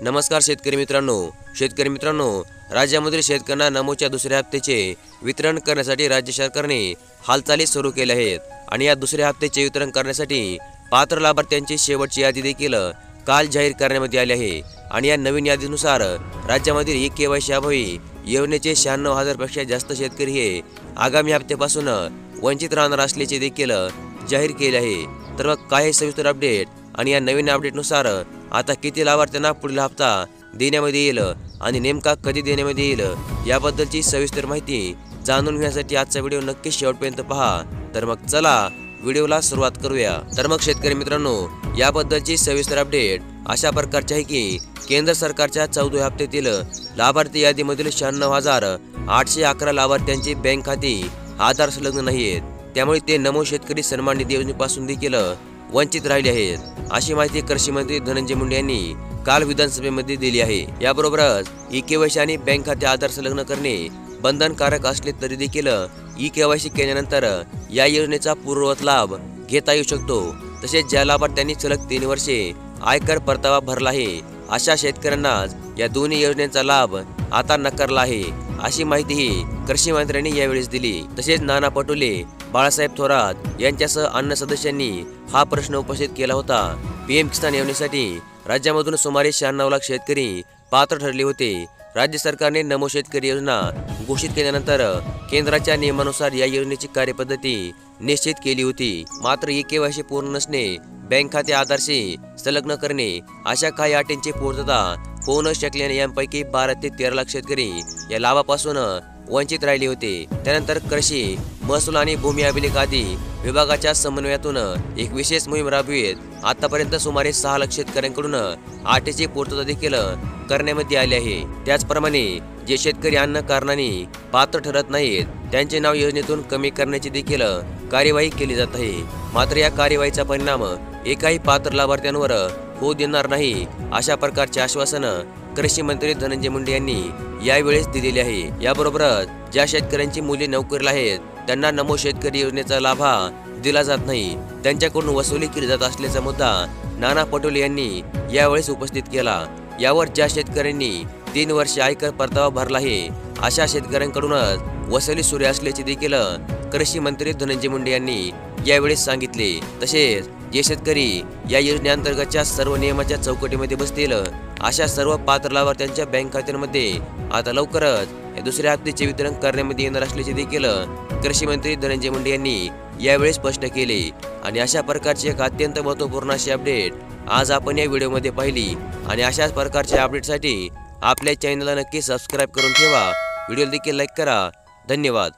नमस्कार शेतकरी मित्रांनो, राज्यामधील शेतकऱ्यांना नमोच्या दुसऱ्या हप्त्याचे वितरण करण्यासाठी राज्य सरकारने हालचाली सुरू केल्या आहेत आणि या दुसऱ्या हप्त्याचे वितरण करण्यासाठी पात्र लाभार्थ्यांची शेवटची यादी देखील काल जाहीर करण्यात आली आहे आणि या नवीन यादीनुसार राज्यामधील ई-केवायसी अभावी योजनेचे 96,000 पेक्षा जास्त शेतकरी हे आगामी हप्त्यापासून वंचित राहणार असल्याचे देखील जाहीर केले आहे। तर मग काय सविस्तर अपडेट आणि या नवीन अपडेटनुसार आता किती लाभार्थ्यांना पुढील हप्ता देण्यामध्ये येईल आणि नेमका कधी देण्यामध्ये येईल याबद्दलची सविस्तर माहिती जाणून घेण्यासाठी आजचा व्हिडिओ नक्की शेवटपर्यंत पहा। तर मग चला व्हिडिओला सुरुवात करूया। तर मग शेतकरी मित्रांनो, याबद्दलची सविस्तर अपडेट अशा प्रकारची आहे की केंद्र सरकारच्या 14व्या हप्त्यातील लाभार्थी यादीमधील 96,811 लाभार्थ्यांची बँक खाती आधार संलग्न नाही आहेत, त्यामुळे ते नमो शेतकरी सन्मान निधी योजनेपासून देखील वंचित राहिले आहेत, अशी माहिती कृषी मंत्री धनंजय मुंडे यांनी काल विधानसभेमध्ये दिली आहे। याबरोबरच ई-केवायसी आणि बँक खाते आधार संलग्न करणे बंधनकारक असले तरी देखील ई-केवायसी केल्यानंतर या योजनेचा पूर्ववत लाभ घेता येऊ शकतो। तसेच ज्या लाभार्थ्यांनी सलग 3 वर्षे आयकर परतावा भरला आहे अशा शेतकऱ्यांनाच या दोन्ही योजनेचा लाभ आता नकारला आहे, अशी माहितीही कृषी मंत्र्यांनी यावेळेस दिली। तसेच नाना पटोले, बाळासाहेब थोरात यांच्यासह अन्य सदस्यांनी हा प्रश्न उपस्थित केला होता। पीएम किसान योजनेसाठी राज्यामधून सुमारे 96 लाख शेतकरी पात्र ठरले होते। राज्य सरकारने नमो शेतकरी योजना घोषित केल्यानंतर केंद्राच्या नियमानुसार या योजनेची कार्यपद्धती निश्चित केली होती। मात्र ई-केवायसी पूर्ण नसणे, बँक खाते आधारशी संलग्न करणे अशा काही अटींची पूर्तता होऊ न शकल्याने यांपैकी 12 ते 13 लाख शेतकरी या लाभापासून वंचित राहिले होते। त्यानंतर कृषी, महसूल आणि भूमी अभिलेख आदी विभागाच्या समन्वयातून एक विशेष मोहीम राबवित आतापर्यंत सुमारे 6 लाख शेतकऱ्यांकडून अटीची पूर्तता देखील करण्यामध्ये आली आहे। त्याचप्रमाणे जे शेतकरी अन्य कारणाने पात्र ठरत नाहीत त्यांचे नाव योजनेतून कमी करण्याची देखील कार्यवाही केली जात आहे। मात्र या कार्यवाहीचा परिणाम एकाही पात्र लाभार्थ्यांवर होऊ देणार नाही, अशा प्रकारचे आश्वासन कृषी मंत्री धनंजय मुंडे यांनी यावेळेस दिलेले आहे। याबरोबरच ज्या शेतकऱ्यांची मुले नोकरीला आहेत त्यांना नमो शेतकरी योजनेचा लाभ दिला जात नाही, त्यांच्याकडून वसुली केली जात असल्याचा मुद्दा नाना पटोले यांनी यावेळेस उपस्थित केला। यावर ज्या शेतकऱ्यांनी 3 वर्षे आयकर परतावा भरला आहे अशा शेतकऱ्यांकडूनच वसुली सुरू असल्याचे देखील कृषी मंत्री धनंजय मुंडे यांनी यावेळेस सांगितले। तसेच जे शेतकरी या योजनेअंतर्गतच्या सर्व नियमाच्या चौकटीमध्ये बसतील अशा सर्व पात्र लाभार्थ्यांच्या बँक खात्यांमध्ये आता लवकरच दुसऱ्या हप्त्याचे वितरण करण्यामध्ये येणार असल्याचे देखील कृषी मंत्री धनंजय मुंडे यांनी यावेळी स्पष्ट केले। आणि अशा प्रकारची एक अत्यंत महत्त्वपूर्ण अशी अपडेट आज आपण या व्हिडिओमध्ये पाहिली आणि अशाच प्रकारच्या अपडेटसाठी आपल्या चॅनलला नक्की सबस्क्राईब करून ठेवा। व्हिडिओ देखील लाईक करा। धन्यवाद।